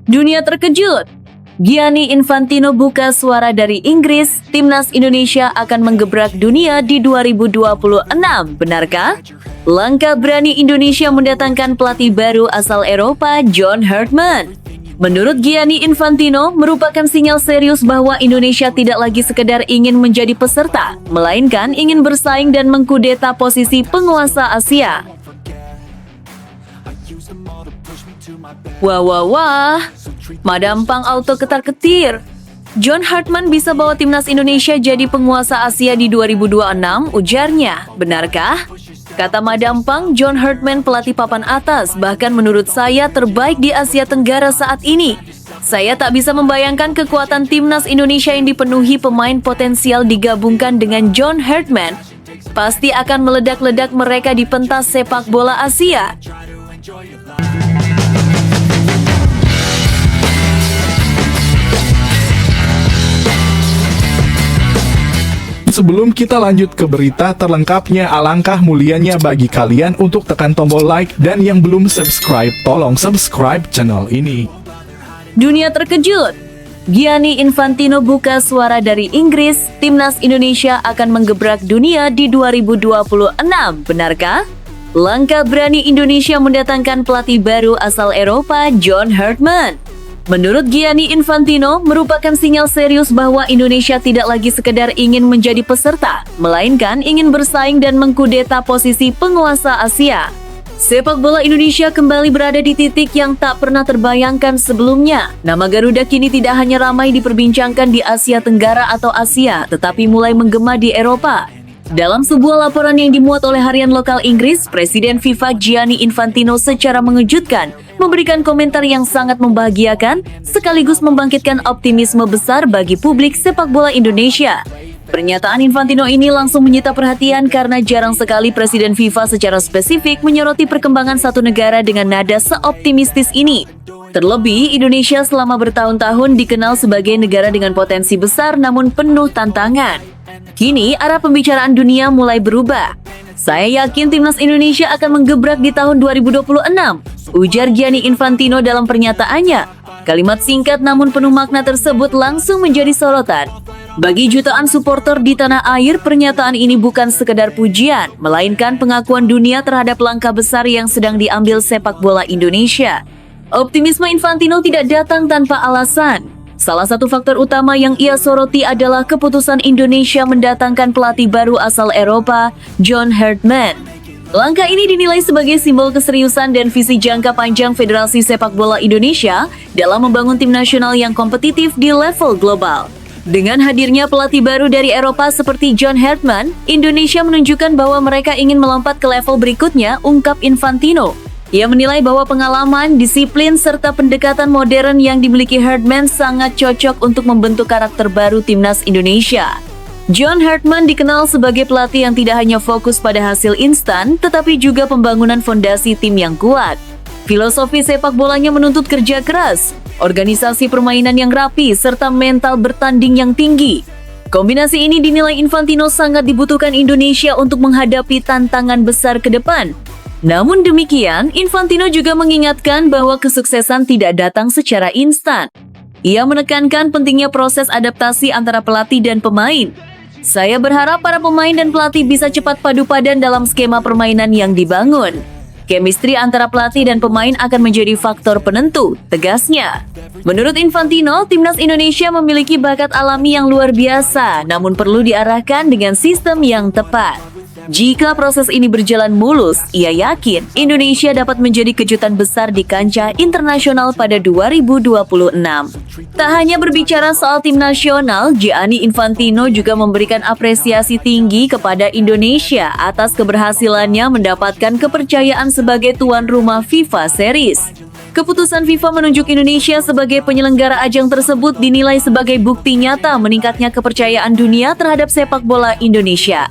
Dunia terkejut. Gianni Infantino buka suara dari Inggris, timnas Indonesia akan menggebrak dunia di 2026. Benarkah? Langkah berani Indonesia mendatangkan pelatih baru asal Eropa, John Hartman. Menurut Gianni Infantino, merupakan sinyal serius bahwa Indonesia tidak lagi sekedar ingin menjadi peserta, melainkan ingin bersaing dan mengkudeta posisi penguasa Asia. Wah, Madampang auto ketar-ketir. John Hartman bisa bawa timnas Indonesia jadi penguasa Asia di 2026, ujarnya. Benarkah? Kata Madampang, John Hartman pelatih papan atas, bahkan menurut saya terbaik di Asia Tenggara saat ini. Saya tak bisa membayangkan kekuatan timnas Indonesia yang dipenuhi pemain potensial digabungkan dengan John Hartman. Pasti akan meledak-ledak mereka di pentas sepak bola Asia. Sebelum kita lanjut ke berita terlengkapnya, alangkah mulianya bagi kalian untuk tekan tombol like dan yang belum subscribe, tolong subscribe channel ini. Dunia terkejut. Gianni Infantino buka suara dari Inggris, timnas Indonesia akan menggebrak dunia di 2026. Benarkah? Langkah berani Indonesia mendatangkan pelatih baru asal Eropa, John Hartman. Menurut Gianni Infantino, merupakan sinyal serius bahwa Indonesia tidak lagi sekedar ingin menjadi peserta, melainkan ingin bersaing dan mengkudeta posisi penguasa Asia. Sepak bola Indonesia kembali berada di titik yang tak pernah terbayangkan sebelumnya. Nama Garuda kini tidak hanya ramai diperbincangkan di Asia Tenggara atau Asia, tetapi mulai menggema di Eropa. Dalam sebuah laporan yang dimuat oleh harian lokal Inggris, Presiden FIFA Gianni Infantino secara mengejutkan memberikan komentar yang sangat membahagiakan sekaligus membangkitkan optimisme besar bagi publik sepak bola Indonesia. Pernyataan Infantino ini langsung menyita perhatian karena jarang sekali Presiden FIFA secara spesifik menyoroti perkembangan satu negara dengan nada seoptimistis ini. Terlebih, Indonesia selama bertahun-tahun dikenal sebagai negara dengan potensi besar namun penuh tantangan. Kini, arah pembicaraan dunia mulai berubah. Saya yakin timnas Indonesia akan menggebrak di tahun 2026, ujar Gianni Infantino dalam pernyataannya. Kalimat singkat namun penuh makna tersebut langsung menjadi sorotan. Bagi jutaan supporter di tanah air, pernyataan ini bukan sekedar pujian, melainkan pengakuan dunia terhadap langkah besar yang sedang diambil sepak bola Indonesia. Optimisme Infantino tidak datang tanpa alasan. Salah satu faktor utama yang ia soroti adalah keputusan Indonesia mendatangkan pelatih baru asal Eropa, John Hartman. Langkah ini dinilai sebagai simbol keseriusan dan visi jangka panjang Federasi Sepak Bola Indonesia dalam membangun tim nasional yang kompetitif di level global. Dengan hadirnya pelatih baru dari Eropa seperti John Hartman, Indonesia menunjukkan bahwa mereka ingin melompat ke level berikutnya, ungkap Infantino. Ia menilai bahwa pengalaman, disiplin, serta pendekatan modern yang dimiliki Hartman sangat cocok untuk membentuk karakter baru timnas Indonesia. John Hartman dikenal sebagai pelatih yang tidak hanya fokus pada hasil instan, tetapi juga pembangunan fondasi tim yang kuat. Filosofi sepak bolanya menuntut kerja keras, organisasi permainan yang rapi, serta mental bertanding yang tinggi. Kombinasi ini dinilai Infantino sangat dibutuhkan Indonesia untuk menghadapi tantangan besar ke depan. Namun demikian, Infantino juga mengingatkan bahwa kesuksesan tidak datang secara instan. Ia menekankan pentingnya proses adaptasi antara pelatih dan pemain. Saya berharap para pemain dan pelatih bisa cepat padu padan dalam skema permainan yang dibangun. Chemistry antara pelatih dan pemain akan menjadi faktor penentu, tegasnya. Menurut Infantino, timnas Indonesia memiliki bakat alami yang luar biasa, namun perlu diarahkan dengan sistem yang tepat. Jika proses ini berjalan mulus, ia yakin Indonesia dapat menjadi kejutan besar di kancah internasional pada 2026. Tak hanya berbicara soal tim nasional, Gianni Infantino juga memberikan apresiasi tinggi kepada Indonesia atas keberhasilannya mendapatkan kepercayaan sebagai tuan rumah FIFA Series. Keputusan FIFA menunjuk Indonesia sebagai penyelenggara ajang tersebut dinilai sebagai bukti nyata meningkatnya kepercayaan dunia terhadap sepak bola Indonesia.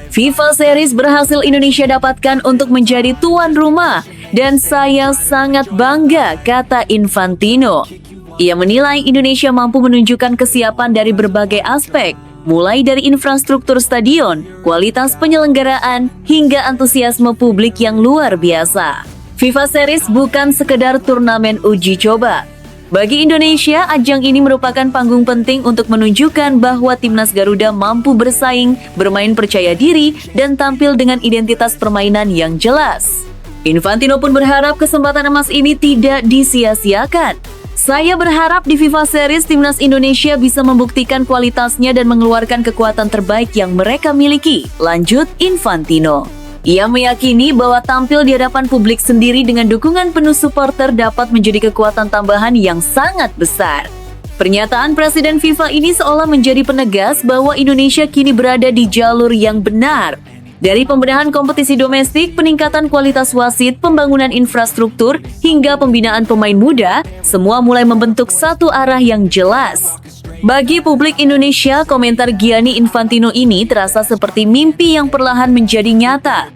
FIFA Series berhasil Indonesia dapatkan untuk menjadi tuan rumah, dan saya sangat bangga, kata Infantino. Ia menilai Indonesia mampu menunjukkan kesiapan dari berbagai aspek, mulai dari infrastruktur stadion, kualitas penyelenggaraan, hingga antusiasme publik yang luar biasa. FIFA Series bukan sekedar turnamen uji coba. Bagi Indonesia, ajang ini merupakan panggung penting untuk menunjukkan bahwa timnas Garuda mampu bersaing, bermain percaya diri, dan tampil dengan identitas permainan yang jelas. Infantino pun berharap kesempatan emas ini tidak disia-siakan. Saya berharap di FIFA Series timnas Indonesia bisa membuktikan kualitasnya dan mengeluarkan kekuatan terbaik yang mereka miliki, lanjut Infantino. Ia meyakini bahwa tampil di hadapan publik sendiri dengan dukungan penuh supporter dapat menjadi kekuatan tambahan yang sangat besar. Pernyataan Presiden FIFA ini seolah menjadi penegas bahwa Indonesia kini berada di jalur yang benar. Dari pembenahan kompetisi domestik, peningkatan kualitas wasit, pembangunan infrastruktur, hingga pembinaan pemain muda, semua mulai membentuk satu arah yang jelas. Bagi publik Indonesia, komentar Gianni Infantino ini terasa seperti mimpi yang perlahan menjadi nyata.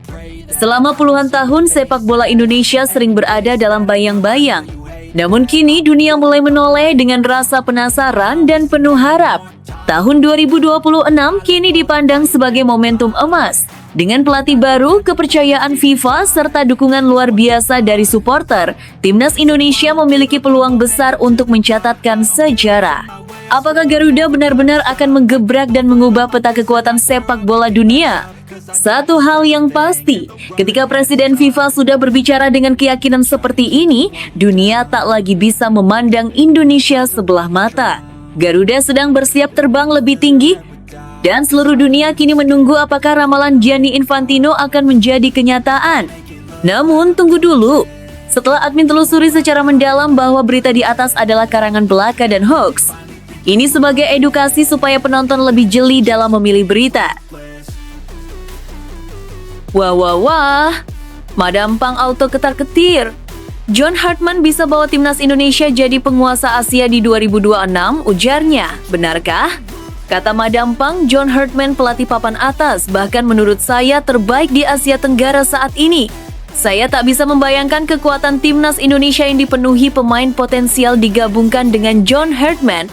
Selama puluhan tahun, sepak bola Indonesia sering berada dalam bayang-bayang. Namun kini dunia mulai menoleh dengan rasa penasaran dan penuh harap. Tahun 2026 kini dipandang sebagai momentum emas. Dengan pelatih baru, kepercayaan FIFA, serta dukungan luar biasa dari supporter, timnas Indonesia memiliki peluang besar untuk mencatatkan sejarah. Apakah Garuda benar-benar akan menggebrak dan mengubah peta kekuatan sepak bola dunia? Satu hal yang pasti, ketika Presiden FIFA sudah berbicara dengan keyakinan seperti ini, dunia tak lagi bisa memandang Indonesia sebelah mata. Garuda sedang bersiap terbang lebih tinggi, dan seluruh dunia kini menunggu apakah ramalan Gianni Infantino akan menjadi kenyataan. Namun, tunggu dulu. Setelah admin telusuri secara mendalam bahwa berita di atas adalah karangan belaka dan hoax, ini sebagai edukasi supaya penonton lebih jeli dalam memilih berita. Wah, Madam Pang auto ketar-ketir. John Hartman bisa bawa timnas Indonesia jadi penguasa Asia di 2026, ujarnya. Benarkah? Kata Madam Pang, John Hartman pelatih papan atas, bahkan menurut saya terbaik di Asia Tenggara saat ini. Saya tak bisa membayangkan kekuatan timnas Indonesia yang dipenuhi pemain potensial digabungkan dengan John Hartman.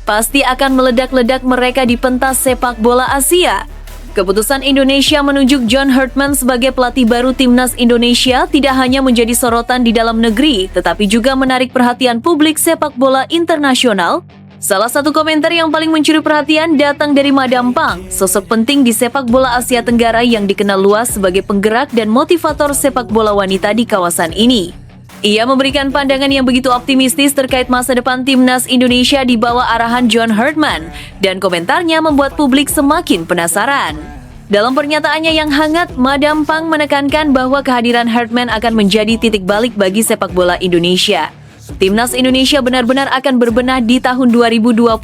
Pasti akan meledak-ledak mereka di pentas sepak bola Asia. Keputusan Indonesia menunjuk John Hartman sebagai pelatih baru timnas Indonesia tidak hanya menjadi sorotan di dalam negeri, tetapi juga menarik perhatian publik sepak bola internasional. Salah satu komentar yang paling mencuri perhatian datang dari Madam Pang, sosok penting di sepak bola Asia Tenggara yang dikenal luas sebagai penggerak dan motivator sepak bola wanita di kawasan ini. Ia memberikan pandangan yang begitu optimistis terkait masa depan timnas Indonesia di bawah arahan John Hartman, dan komentarnya membuat publik semakin penasaran. Dalam pernyataannya yang hangat, Madam Pang menekankan bahwa kehadiran Hartman akan menjadi titik balik bagi sepak bola Indonesia. Timnas Indonesia benar-benar akan berbenah di tahun 2026,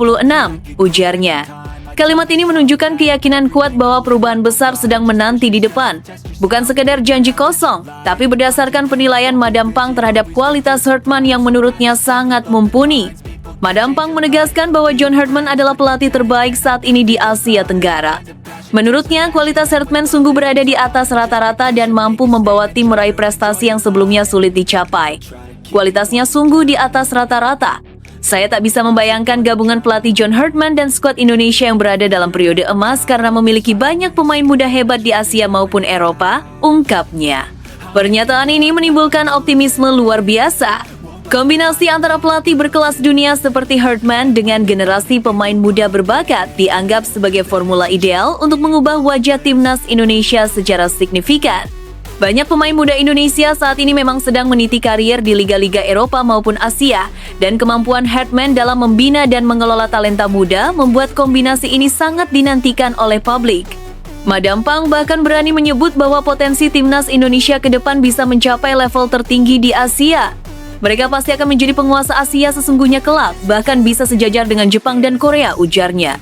ujarnya. Kalimat ini menunjukkan keyakinan kuat bahwa perubahan besar sedang menanti di depan. Bukan sekedar janji kosong, tapi berdasarkan penilaian Madam Pang terhadap kualitas Hartman yang menurutnya sangat mumpuni. Madam Pang menegaskan bahwa John Hartman adalah pelatih terbaik saat ini di Asia Tenggara. Menurutnya, kualitas Hartman sungguh berada di atas rata-rata dan mampu membawa tim meraih prestasi yang sebelumnya sulit dicapai. Kualitasnya sungguh di atas rata-rata. Saya tak bisa membayangkan gabungan pelatih John Hartman dan skuad Indonesia yang berada dalam periode emas karena memiliki banyak pemain muda hebat di Asia maupun Eropa, ungkapnya. Pernyataan ini menimbulkan optimisme luar biasa. Kombinasi antara pelatih berkelas dunia seperti Hartman dengan generasi pemain muda berbakat dianggap sebagai formula ideal untuk mengubah wajah timnas Indonesia secara signifikan. Banyak pemain muda Indonesia saat ini memang sedang meniti karier di liga-liga Eropa maupun Asia, dan kemampuan Hartman dalam membina dan mengelola talenta muda membuat kombinasi ini sangat dinantikan oleh publik. Madam Pang bahkan berani menyebut bahwa potensi timnas Indonesia ke depan bisa mencapai level tertinggi di Asia. Mereka pasti akan menjadi penguasa Asia sesungguhnya kelak, bahkan bisa sejajar dengan Jepang dan Korea, ujarnya.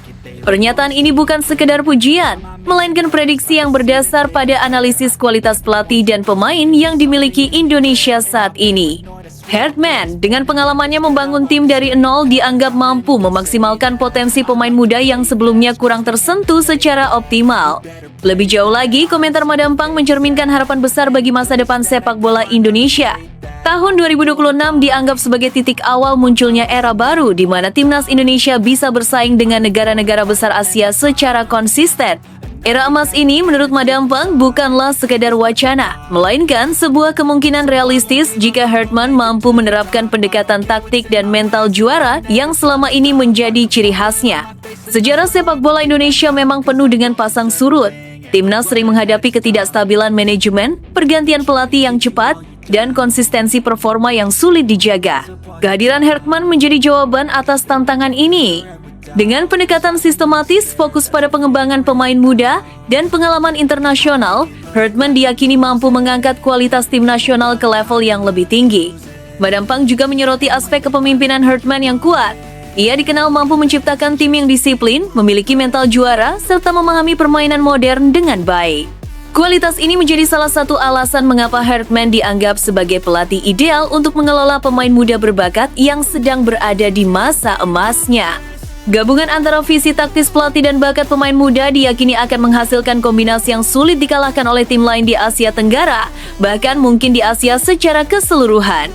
Pernyataan ini bukan sekedar pujian, melainkan prediksi yang berdasar pada analisis kualitas pelatih dan pemain yang dimiliki Indonesia saat ini. Hartman dengan pengalamannya membangun tim dari nol dianggap mampu memaksimalkan potensi pemain muda yang sebelumnya kurang tersentuh secara optimal. Lebih jauh lagi, komentar Madam Pang mencerminkan harapan besar bagi masa depan sepak bola Indonesia. Tahun 2026 dianggap sebagai titik awal munculnya era baru di mana timnas Indonesia bisa bersaing dengan negara-negara besar Asia secara konsisten. Era emas ini menurut Madam Pang bukanlah sekadar wacana, melainkan sebuah kemungkinan realistis jika Hartman mampu menerapkan pendekatan taktik dan mental juara yang selama ini menjadi ciri khasnya. Sejarah sepak bola Indonesia memang penuh dengan pasang surut. Timnas sering menghadapi ketidakstabilan manajemen, pergantian pelatih yang cepat, dan konsistensi performa yang sulit dijaga. Kehadiran Hartman menjadi jawaban atas tantangan ini. Dengan pendekatan sistematis, fokus pada pengembangan pemain muda, dan pengalaman internasional, Hartman diyakini mampu mengangkat kualitas tim nasional ke level yang lebih tinggi. Madam Pang juga menyoroti aspek kepemimpinan Hartman yang kuat. Ia dikenal mampu menciptakan tim yang disiplin, memiliki mental juara, serta memahami permainan modern dengan baik. Kualitas ini menjadi salah satu alasan mengapa Hartman dianggap sebagai pelatih ideal untuk mengelola pemain muda berbakat yang sedang berada di masa emasnya. Gabungan antara visi taktis pelatih dan bakat pemain muda diyakini akan menghasilkan kombinasi yang sulit dikalahkan oleh tim lain di Asia Tenggara, bahkan mungkin di Asia secara keseluruhan.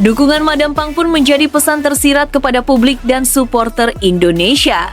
Dukungan Madam Pang pun menjadi pesan tersirat kepada publik dan supporter Indonesia.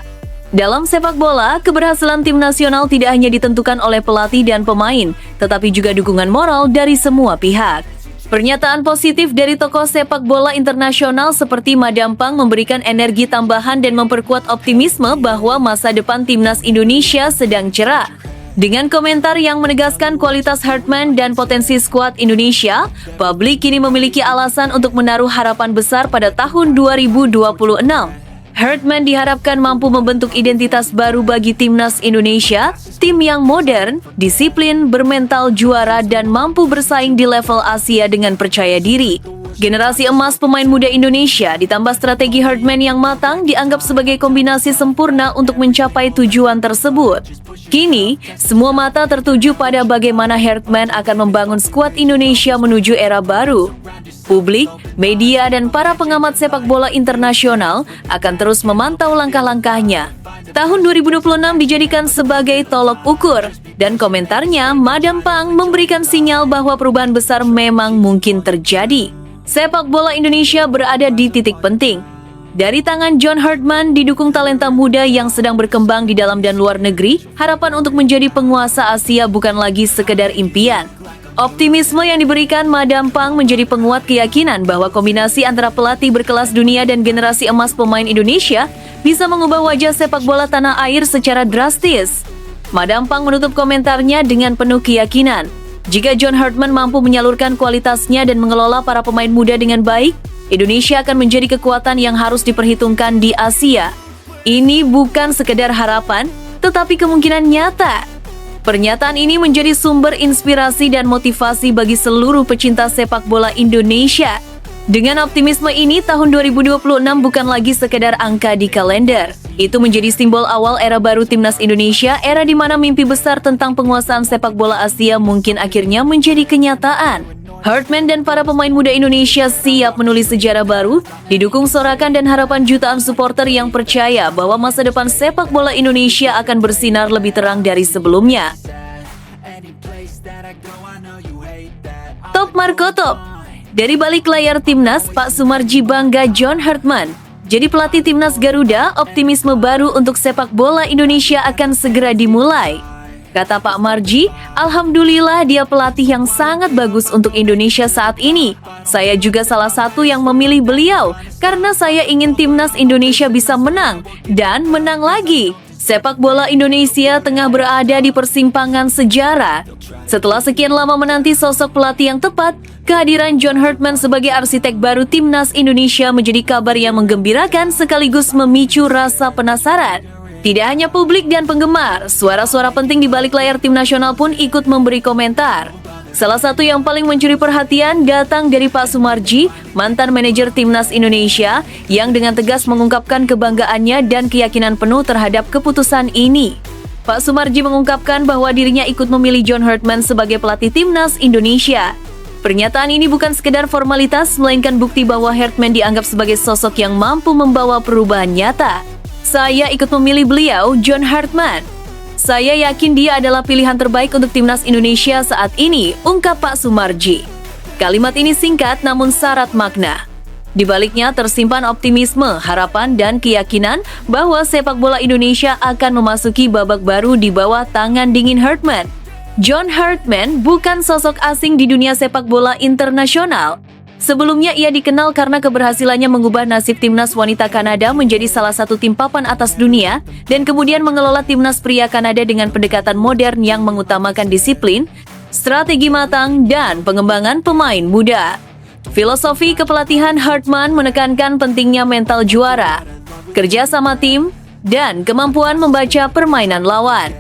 Dalam sepak bola, keberhasilan tim nasional tidak hanya ditentukan oleh pelatih dan pemain, tetapi juga dukungan moral dari semua pihak. Pernyataan positif dari tokoh sepak bola internasional seperti Madam Pang memberikan energi tambahan dan memperkuat optimisme bahwa masa depan timnas Indonesia sedang cerah. Dengan komentar yang menegaskan kualitas Hartman dan potensi skuad Indonesia, publik kini memiliki alasan untuk menaruh harapan besar pada tahun 2026. Hartman diharapkan mampu membentuk identitas baru bagi timnas Indonesia, tim yang modern, disiplin, bermental juara, dan mampu bersaing di level Asia dengan percaya diri. Generasi emas pemain muda Indonesia ditambah strategi Hartman yang matang dianggap sebagai kombinasi sempurna untuk mencapai tujuan tersebut. Kini, semua mata tertuju pada bagaimana Hartman akan membangun skuad Indonesia menuju era baru. Publik, media, dan para pengamat sepak bola internasional akan terus memantau langkah-langkahnya. Tahun 2026 dijadikan sebagai tolok ukur, dan komentarnya Madam Pang memberikan sinyal bahwa perubahan besar memang mungkin terjadi. Sepak bola Indonesia berada di titik penting. Dari tangan John Hartman didukung talenta muda yang sedang berkembang di dalam dan luar negeri, harapan untuk menjadi penguasa Asia bukan lagi sekedar impian. Optimisme yang diberikan Madam Pang menjadi penguat keyakinan bahwa kombinasi antara pelatih berkelas dunia dan generasi emas pemain Indonesia bisa mengubah wajah sepak bola tanah air secara drastis. Madam Pang menutup komentarnya dengan penuh keyakinan. Jika John Hartman mampu menyalurkan kualitasnya dan mengelola para pemain muda dengan baik, Indonesia akan menjadi kekuatan yang harus diperhitungkan di Asia. Ini bukan sekedar harapan, tetapi kemungkinan nyata. Pernyataan ini menjadi sumber inspirasi dan motivasi bagi seluruh pecinta sepak bola Indonesia. Dengan optimisme ini, tahun 2026 bukan lagi sekedar angka di kalender. Itu menjadi simbol awal era baru timnas Indonesia, era di mana mimpi besar tentang penguasaan sepak bola Asia mungkin akhirnya menjadi kenyataan. Hartman dan para pemain muda Indonesia siap menulis sejarah baru, didukung sorakan dan harapan jutaan supporter yang percaya bahwa masa depan sepak bola Indonesia akan bersinar lebih terang dari sebelumnya. Top Marco Top. Dari balik layar timnas, Pak Sumarji bangga John Hartman. Jadi pelatih timnas Garuda, optimisme baru untuk sepak bola Indonesia akan segera dimulai. Kata Pak Marji, alhamdulillah dia pelatih yang sangat bagus untuk Indonesia saat ini. Saya juga salah satu yang memilih beliau karena saya ingin timnas Indonesia bisa menang dan menang lagi. Sepak bola Indonesia tengah berada di persimpangan sejarah. Setelah sekian lama menanti sosok pelatih yang tepat, kehadiran John Hartman sebagai arsitek baru timnas Indonesia menjadi kabar yang menggembirakan sekaligus memicu rasa penasaran. Tidak hanya publik dan penggemar, suara-suara penting di balik layar tim nasional pun ikut memberi komentar. Salah satu yang paling mencuri perhatian datang dari Pak Sumarji, mantan manajer timnas Indonesia, yang dengan tegas mengungkapkan kebanggaannya dan keyakinan penuh terhadap keputusan ini. Pak Sumarji mengungkapkan bahwa dirinya ikut memilih John Hartman sebagai pelatih timnas Indonesia. Pernyataan ini bukan sekedar formalitas, melainkan bukti bahwa Hartman dianggap sebagai sosok yang mampu membawa perubahan nyata. Saya ikut memilih beliau, John Hartman. Saya yakin dia adalah pilihan terbaik untuk timnas Indonesia saat ini, ungkap Pak Sumarji. Kalimat ini singkat namun syarat makna. Di baliknya tersimpan optimisme, harapan, dan keyakinan bahwa sepak bola Indonesia akan memasuki babak baru di bawah tangan dingin Herdman. John Herdman bukan sosok asing di dunia sepak bola internasional. Sebelumnya ia dikenal karena keberhasilannya mengubah nasib timnas wanita Kanada menjadi salah satu tim papan atas dunia dan kemudian mengelola timnas pria Kanada dengan pendekatan modern yang mengutamakan disiplin, strategi matang, dan pengembangan pemain muda. Filosofi kepelatihan Herdman menekankan pentingnya mental juara, kerja sama tim, dan kemampuan membaca permainan lawan.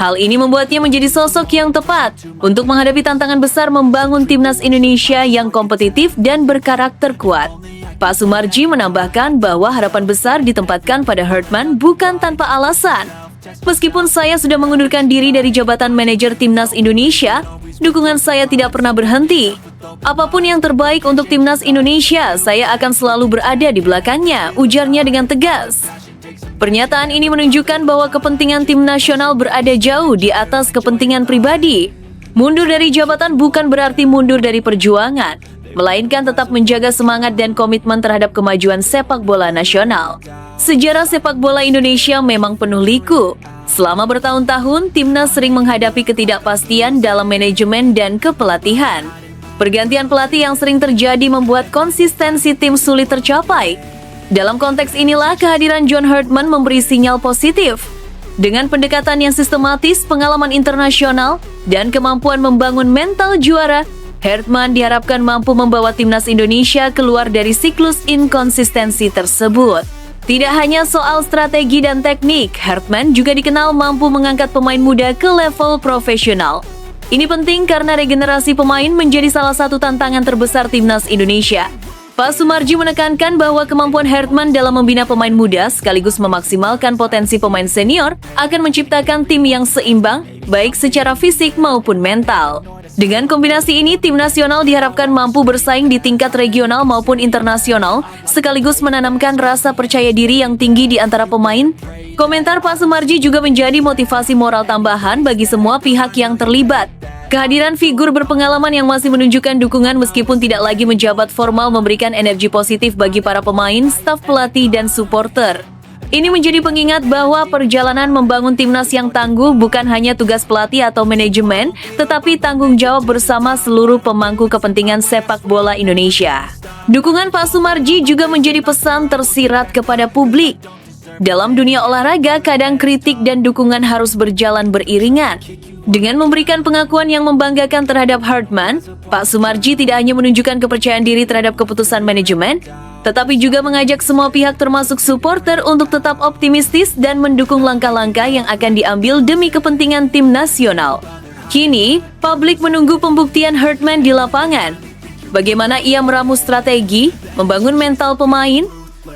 Hal ini membuatnya menjadi sosok yang tepat untuk menghadapi tantangan besar membangun timnas Indonesia yang kompetitif dan berkarakter kuat. Pak Sumarji menambahkan bahwa harapan besar ditempatkan pada Herdman bukan tanpa alasan. Meskipun saya sudah mengundurkan diri dari jabatan manajer timnas Indonesia, dukungan saya tidak pernah berhenti. Apapun yang terbaik untuk timnas Indonesia, saya akan selalu berada di belakangnya, ujarnya dengan tegas. Pernyataan ini menunjukkan bahwa kepentingan tim nasional berada jauh di atas kepentingan pribadi. Mundur dari jabatan bukan berarti mundur dari perjuangan, melainkan tetap menjaga semangat dan komitmen terhadap kemajuan sepak bola nasional. Sejarah sepak bola Indonesia memang penuh liku. Selama bertahun-tahun, timnas sering menghadapi ketidakpastian dalam manajemen dan kepelatihan. Pergantian pelatih yang sering terjadi membuat konsistensi tim sulit tercapai. Dalam konteks inilah kehadiran John Herdman memberi sinyal positif. Dengan pendekatan yang sistematis, pengalaman internasional, dan kemampuan membangun mental juara, Herdman diharapkan mampu membawa timnas Indonesia keluar dari siklus inkonsistensi tersebut. Tidak hanya soal strategi dan teknik, Herdman juga dikenal mampu mengangkat pemain muda ke level profesional. Ini penting karena regenerasi pemain menjadi salah satu tantangan terbesar timnas Indonesia. Pak Sumarji menekankan bahwa kemampuan Herdman dalam membina pemain muda sekaligus memaksimalkan potensi pemain senior akan menciptakan tim yang seimbang, baik secara fisik maupun mental. Dengan kombinasi ini, tim nasional diharapkan mampu bersaing di tingkat regional maupun internasional, sekaligus menanamkan rasa percaya diri yang tinggi di antara pemain. Komentar Pak Sumarji juga menjadi motivasi moral tambahan bagi semua pihak yang terlibat. Kehadiran figur berpengalaman yang masih menunjukkan dukungan meskipun tidak lagi menjabat formal memberikan energi positif bagi para pemain, staf pelatih, dan supporter. Ini menjadi pengingat bahwa perjalanan membangun timnas yang tangguh bukan hanya tugas pelatih atau manajemen, tetapi tanggung jawab bersama seluruh pemangku kepentingan sepak bola Indonesia. Dukungan Pak Sumarji juga menjadi pesan tersirat kepada publik. Dalam dunia olahraga, kadang kritik dan dukungan harus berjalan beriringan. Dengan memberikan pengakuan yang membanggakan terhadap Herdman, Pak Sumarji tidak hanya menunjukkan kepercayaan diri terhadap keputusan manajemen, tetapi juga mengajak semua pihak termasuk supporter untuk tetap optimistis dan mendukung langkah-langkah yang akan diambil demi kepentingan tim nasional. Kini, publik menunggu pembuktian Herdman di lapangan. Bagaimana ia meramu strategi, membangun mental pemain,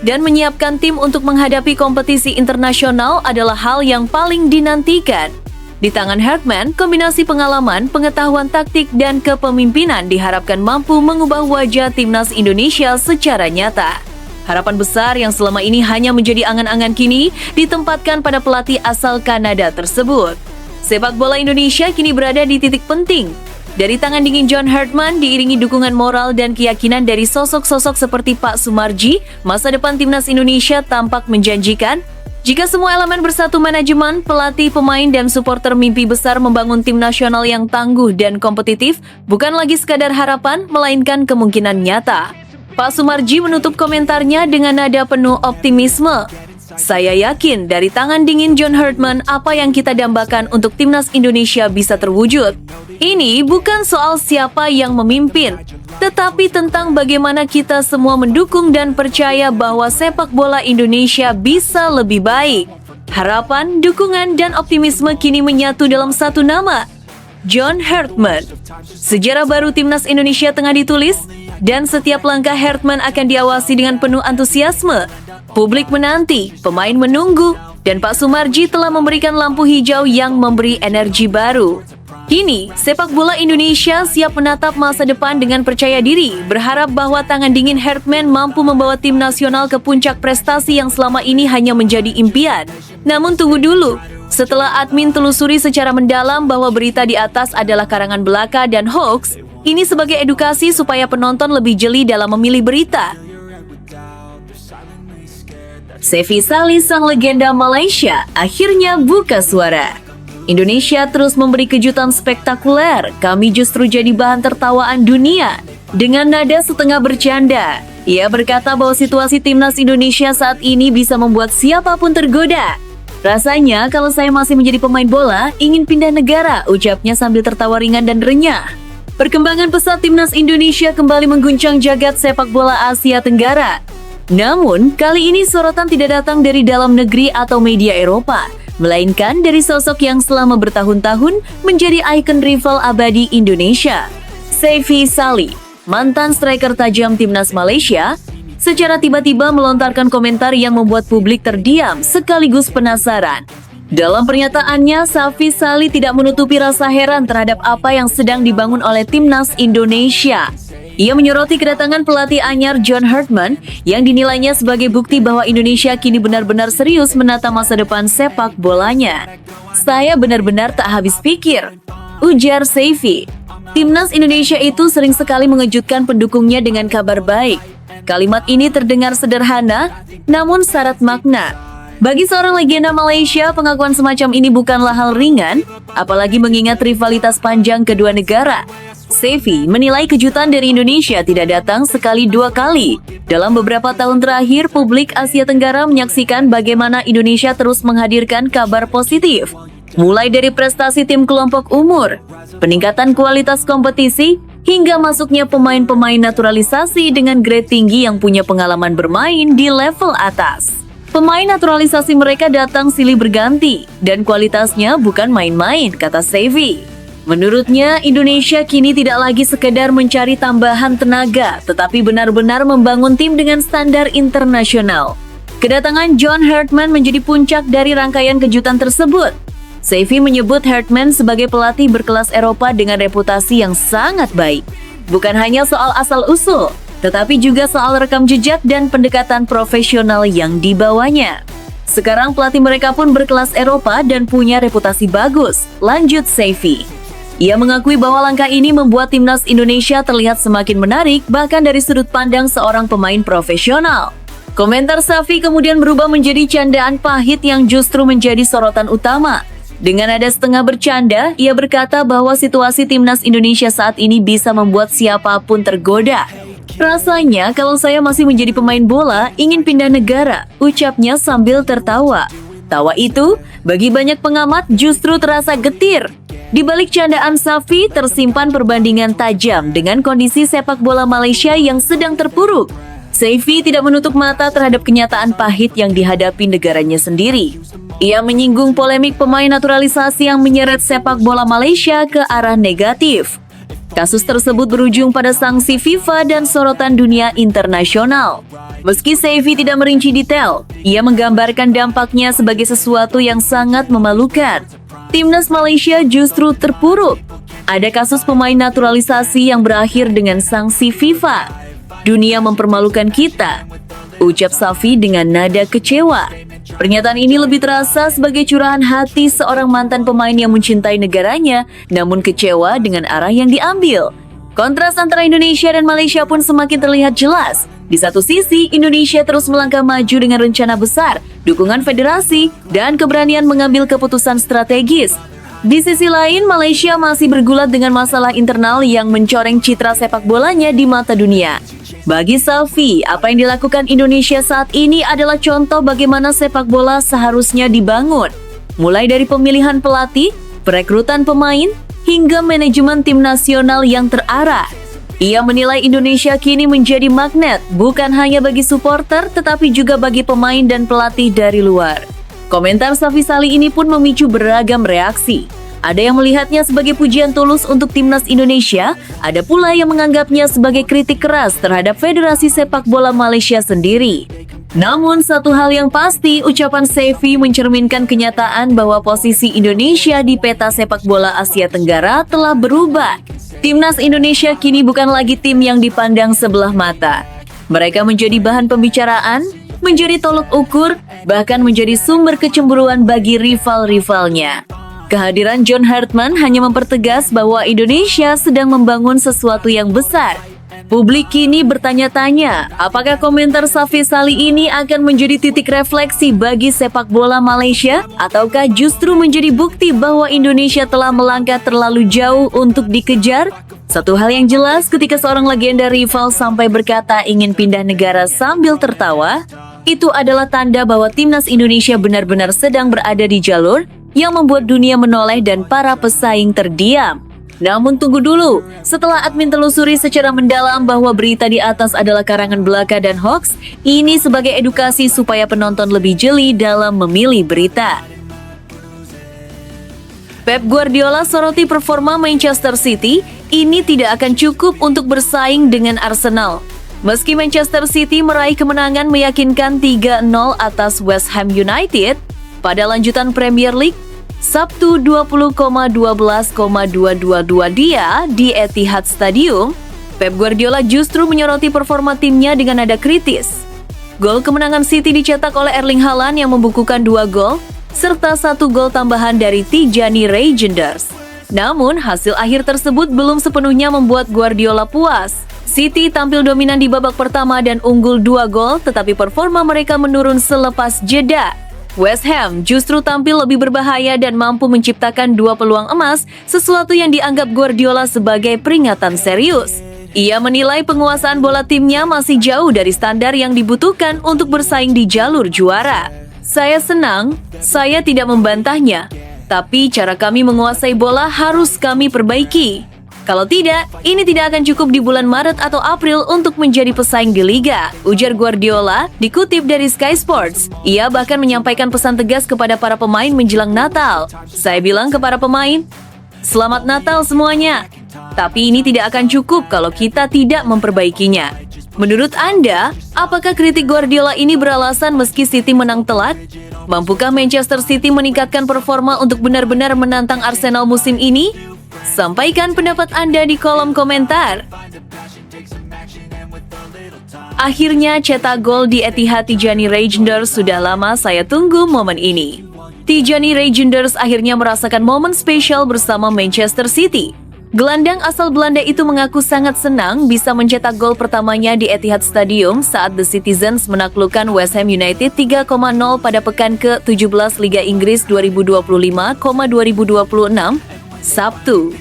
dan menyiapkan tim untuk menghadapi kompetisi internasional adalah hal yang paling dinantikan. Di tangan Herdman, kombinasi pengalaman, pengetahuan taktik, dan kepemimpinan diharapkan mampu mengubah wajah timnas Indonesia secara nyata. Harapan besar yang selama ini hanya menjadi angan-angan kini ditempatkan pada pelatih asal Kanada tersebut. Sepak bola Indonesia kini berada di titik penting. Dari tangan dingin John Herdman diiringi dukungan moral dan keyakinan dari sosok-sosok seperti Pak Sumarji, masa depan timnas Indonesia tampak menjanjikan. Jika semua elemen bersatu, manajemen, pelatih, pemain, dan supporter, mimpi besar membangun tim nasional yang tangguh dan kompetitif bukan lagi sekadar harapan, melainkan kemungkinan nyata. Pak Sumarji menutup komentarnya dengan nada penuh optimisme. Saya yakin dari tangan dingin John Herdman apa yang kita dambakan untuk timnas Indonesia bisa terwujud. Ini bukan soal siapa yang memimpin, tetapi tentang bagaimana kita semua mendukung dan percaya bahwa sepak bola Indonesia bisa lebih baik. Harapan, dukungan, dan optimisme kini menyatu dalam satu nama, John Herdman. Sejarah baru timnas Indonesia tengah ditulis, dan setiap langkah Herdman akan diawasi dengan penuh antusiasme. Publik menanti, pemain menunggu, dan Pak Sumarji telah memberikan lampu hijau yang memberi energi baru. Kini, sepak bola Indonesia siap menatap masa depan dengan percaya diri, berharap bahwa tangan dingin Herdman mampu membawa tim nasional ke puncak prestasi yang selama ini hanya menjadi impian. Namun tunggu dulu, setelah admin telusuri secara mendalam bahwa berita di atas adalah karangan belaka dan hoax, ini sebagai edukasi supaya penonton lebih jeli dalam memilih berita. Saifi Salih, sang legenda Malaysia, akhirnya buka suara. Indonesia terus memberi kejutan spektakuler. Kami justru jadi bahan tertawaan dunia. Dengan nada setengah bercanda, ia berkata bahwa situasi timnas Indonesia saat ini bisa membuat siapapun tergoda. Rasanya kalau saya masih menjadi pemain bola, ingin pindah negara, ucapnya sambil tertawa ringan dan renyah. Perkembangan pesat timnas Indonesia kembali mengguncang jagat sepak bola Asia Tenggara. Namun, kali ini sorotan tidak datang dari dalam negeri atau media Eropa, melainkan dari sosok yang selama bertahun-tahun menjadi ikon rival abadi Indonesia. Saifi Salih, mantan striker tajam timnas Malaysia, secara tiba-tiba melontarkan komentar yang membuat publik terdiam sekaligus penasaran. Dalam pernyataannya, Saifi Salih tidak menutupi rasa heran terhadap apa yang sedang dibangun oleh timnas Indonesia. Ia menyoroti kedatangan pelatih anyar John Hartman yang dinilainya sebagai bukti bahwa Indonesia kini benar-benar serius menata masa depan sepak bolanya. Saya benar-benar tak habis pikir, ujar Saifi. Timnas Indonesia itu sering sekali mengejutkan pendukungnya dengan kabar baik. Kalimat ini terdengar sederhana, namun syarat makna. Bagi seorang legenda Malaysia, pengakuan semacam ini bukanlah hal ringan, apalagi mengingat rivalitas panjang kedua negara. Saifi menilai kejutan dari Indonesia tidak datang sekali dua kali. Dalam beberapa tahun terakhir, publik Asia Tenggara menyaksikan bagaimana Indonesia terus menghadirkan kabar positif. Mulai dari prestasi tim kelompok umur, peningkatan kualitas kompetisi, hingga masuknya pemain-pemain naturalisasi dengan grade tinggi yang punya pengalaman bermain di level atas. Pemain naturalisasi mereka datang silih berganti, dan kualitasnya bukan main-main, kata Saifi. Menurutnya, Indonesia kini tidak lagi sekedar mencari tambahan tenaga, tetapi benar-benar membangun tim dengan standar internasional. Kedatangan John Hartman menjadi puncak dari rangkaian kejutan tersebut. Saifi menyebut Hartman sebagai pelatih berkelas Eropa dengan reputasi yang sangat baik. Bukan hanya soal asal-usul, tetapi juga soal rekam jejak dan pendekatan profesional yang dibawanya. Sekarang pelatih mereka pun berkelas Eropa dan punya reputasi bagus, lanjut Saifi. Ia mengakui bahwa langkah ini membuat timnas Indonesia terlihat semakin menarik bahkan dari sudut pandang seorang pemain profesional. Komentar Saifi kemudian berubah menjadi candaan pahit yang justru menjadi sorotan utama. Dengan nada setengah bercanda, ia berkata bahwa situasi timnas Indonesia saat ini bisa membuat siapapun tergoda. Rasanya kalau saya masih menjadi pemain bola, ingin pindah negara, ucapnya sambil tertawa. Tawa itu, bagi banyak pengamat justru terasa getir. Di balik candaan Saifi tersimpan perbandingan tajam dengan kondisi sepak bola Malaysia yang sedang terpuruk. Saifi tidak menutup mata terhadap kenyataan pahit yang dihadapi negaranya sendiri. Ia menyinggung polemik pemain naturalisasi yang menyeret sepak bola Malaysia ke arah negatif. Kasus tersebut berujung pada sanksi FIFA dan sorotan dunia internasional. Meski Saifi tidak merinci detail, ia menggambarkan dampaknya sebagai sesuatu yang sangat memalukan. Timnas Malaysia justru terpuruk. Ada kasus pemain naturalisasi yang berakhir dengan sanksi FIFA. Dunia mempermalukan kita, ucap Saifi dengan nada kecewa. Pernyataan ini lebih terasa sebagai curahan hati seorang mantan pemain yang mencintai negaranya, namun kecewa dengan arah yang diambil. Kontras antara Indonesia dan Malaysia pun semakin terlihat jelas. Di satu sisi, Indonesia terus melangkah maju dengan rencana besar, dukungan federasi, dan keberanian mengambil keputusan strategis. Di sisi lain, Malaysia masih bergulat dengan masalah internal yang mencoreng citra sepak bolanya di mata dunia. Bagi Saifi, apa yang dilakukan Indonesia saat ini adalah contoh bagaimana sepak bola seharusnya dibangun. Mulai dari pemilihan pelatih, perekrutan pemain, hingga manajemen tim nasional yang terarah. Ia menilai Indonesia kini menjadi magnet, bukan hanya bagi supporter, tetapi juga bagi pemain dan pelatih dari luar. Komentar Saifi Salih ini pun memicu beragam reaksi. Ada yang melihatnya sebagai pujian tulus untuk timnas Indonesia, ada pula yang menganggapnya sebagai kritik keras terhadap Federasi Sepak Bola Malaysia sendiri. Namun satu hal yang pasti, ucapan Saifi mencerminkan kenyataan bahwa posisi Indonesia di peta sepak bola Asia Tenggara telah berubah. Timnas Indonesia kini bukan lagi tim yang dipandang sebelah mata. Mereka menjadi bahan pembicaraan, menjadi tolok ukur, bahkan menjadi sumber kecemburuan bagi rival-rivalnya. Kehadiran John Hartman hanya mempertegas bahwa Indonesia sedang membangun sesuatu yang besar. Publik kini bertanya-tanya, apakah komentar Safy Salih ini akan menjadi titik refleksi bagi sepak bola Malaysia? Ataukah justru menjadi bukti bahwa Indonesia telah melangkah terlalu jauh untuk dikejar? Satu hal yang jelas, ketika seorang legenda rival sampai berkata ingin pindah negara sambil tertawa, itu adalah tanda bahwa timnas Indonesia benar-benar sedang berada di jalur yang membuat dunia menoleh dan para pesaing terdiam. Namun tunggu dulu, setelah admin telusuri secara mendalam bahwa berita di atas adalah karangan belaka dan hoax, ini sebagai edukasi supaya penonton lebih jeli dalam memilih berita. Pep Guardiola soroti performa Manchester City, ini tidak akan cukup untuk bersaing dengan Arsenal. Meski Manchester City meraih kemenangan meyakinkan 3-0 atas West Ham United pada lanjutan Premier League, Sabtu 20,12,222 dia di Etihad Stadium, Pep Guardiola justru menyoroti performa timnya dengan nada kritis. Gol kemenangan City dicetak oleh Erling Haaland yang membukukan 2 gol, serta 1 gol tambahan dari Tijani Reijnders. Namun, hasil akhir tersebut belum sepenuhnya membuat Guardiola puas. City tampil dominan di babak pertama dan unggul 2 gol, tetapi performa mereka menurun selepas jeda. West Ham justru tampil lebih berbahaya dan mampu menciptakan 2 peluang emas, sesuatu yang dianggap Guardiola sebagai peringatan serius. Ia menilai penguasaan bola timnya masih jauh dari standar yang dibutuhkan untuk bersaing di jalur juara. Saya senang, saya tidak membantahnya, tapi cara kami menguasai bola harus kami perbaiki. Kalau tidak, ini tidak akan cukup di bulan Maret atau April untuk menjadi pesaing di Liga, ujar Guardiola, dikutip dari Sky Sports. Ia bahkan menyampaikan pesan tegas kepada para pemain menjelang Natal. Saya bilang kepada pemain, selamat Natal semuanya. Tapi ini tidak akan cukup kalau kita tidak memperbaikinya. Menurut Anda, apakah kritik Guardiola ini beralasan meski City menang telak? Mampukah Manchester City meningkatkan performa untuk benar-benar menantang Arsenal musim ini? Sampaikan pendapat Anda di kolom komentar. Akhirnya cetak gol di Etihad Tijani Reijnders, sudah lama saya tunggu momen ini. Tijani Reijnders akhirnya merasakan momen spesial bersama Manchester City. Gelandang asal Belanda itu mengaku sangat senang bisa mencetak gol pertamanya di Etihad Stadium saat The Citizens menaklukkan West Ham United 3,0 pada pekan ke-17 Liga Inggris 2025,2026 Sabtu.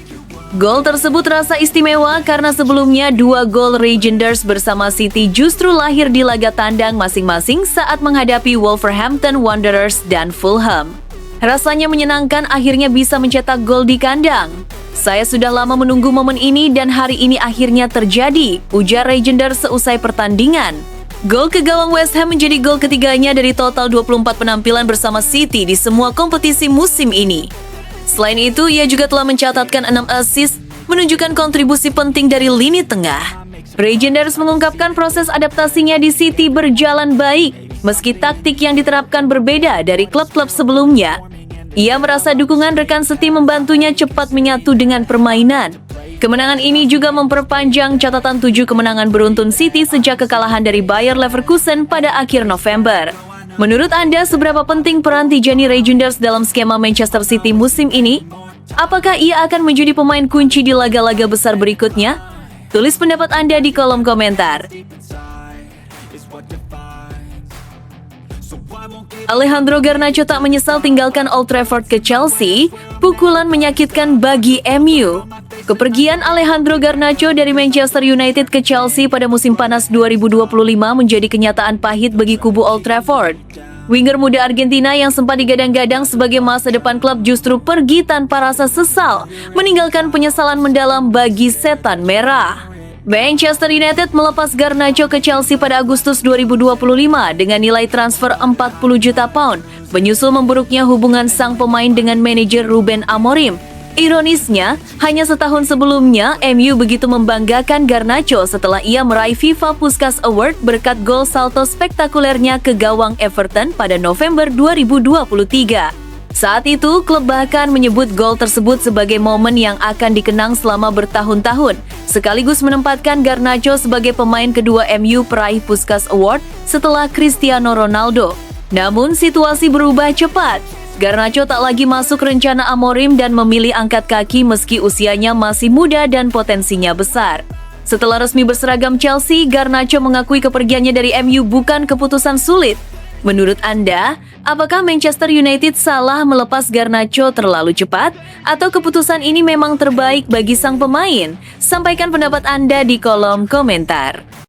Gol tersebut terasa istimewa karena sebelumnya 2 gol Reijnders bersama City justru lahir di laga tandang masing-masing saat menghadapi Wolverhampton Wanderers dan Fulham. Rasanya menyenangkan akhirnya bisa mencetak gol di kandang. Saya sudah lama menunggu momen ini dan hari ini akhirnya terjadi, ujar Reijnders seusai pertandingan. Gol ke gawang West Ham menjadi gol ketiganya dari total 24 penampilan bersama City di semua kompetisi musim ini. Selain itu, ia juga telah mencatatkan 6 assist, menunjukkan kontribusi penting dari lini tengah. Reijnders mengungkapkan proses adaptasinya di City berjalan baik, meski taktik yang diterapkan berbeda dari klub-klub sebelumnya. Ia merasa dukungan rekan setim membantunya cepat menyatu dengan permainan. Kemenangan ini juga memperpanjang catatan 7 kemenangan beruntun City sejak kekalahan dari Bayer Leverkusen pada akhir November. Menurut Anda, seberapa penting peran Tijani Reijnders dalam skema Manchester City musim ini? Apakah ia akan menjadi pemain kunci di laga-laga besar berikutnya? Tulis pendapat Anda di kolom komentar. Alejandro Garnacho tak menyesal tinggalkan Old Trafford ke Chelsea, pukulan menyakitkan bagi MU. Kepergian Alejandro Garnacho dari Manchester United ke Chelsea pada musim panas 2025 menjadi kenyataan pahit bagi kubu Old Trafford. Winger muda Argentina yang sempat digadang-gadang sebagai masa depan klub justru pergi tanpa rasa sesal, meninggalkan penyesalan mendalam bagi setan merah. Manchester United melepas Garnacho ke Chelsea pada Agustus 2025 dengan nilai transfer 40 juta pound, menyusul memburuknya hubungan sang pemain dengan manajer Ruben Amorim. Ironisnya, hanya setahun sebelumnya, MU begitu membanggakan Garnacho setelah ia meraih FIFA Puskas Award berkat gol salto spektakulernya ke gawang Everton pada November 2023. Saat itu, klub bahkan menyebut gol tersebut sebagai momen yang akan dikenang selama bertahun-tahun, sekaligus menempatkan Garnacho sebagai pemain kedua MU peraih Puskas Award setelah Cristiano Ronaldo. Namun, situasi berubah cepat. Garnacho tak lagi masuk rencana Amorim dan memilih angkat kaki meski usianya masih muda dan potensinya besar. Setelah resmi berseragam Chelsea, Garnacho mengakui kepergiannya dari MU bukan keputusan sulit. Menurut Anda, apakah Manchester United salah melepas Garnacho terlalu cepat? Atau keputusan ini memang terbaik bagi sang pemain? Sampaikan pendapat Anda di kolom komentar.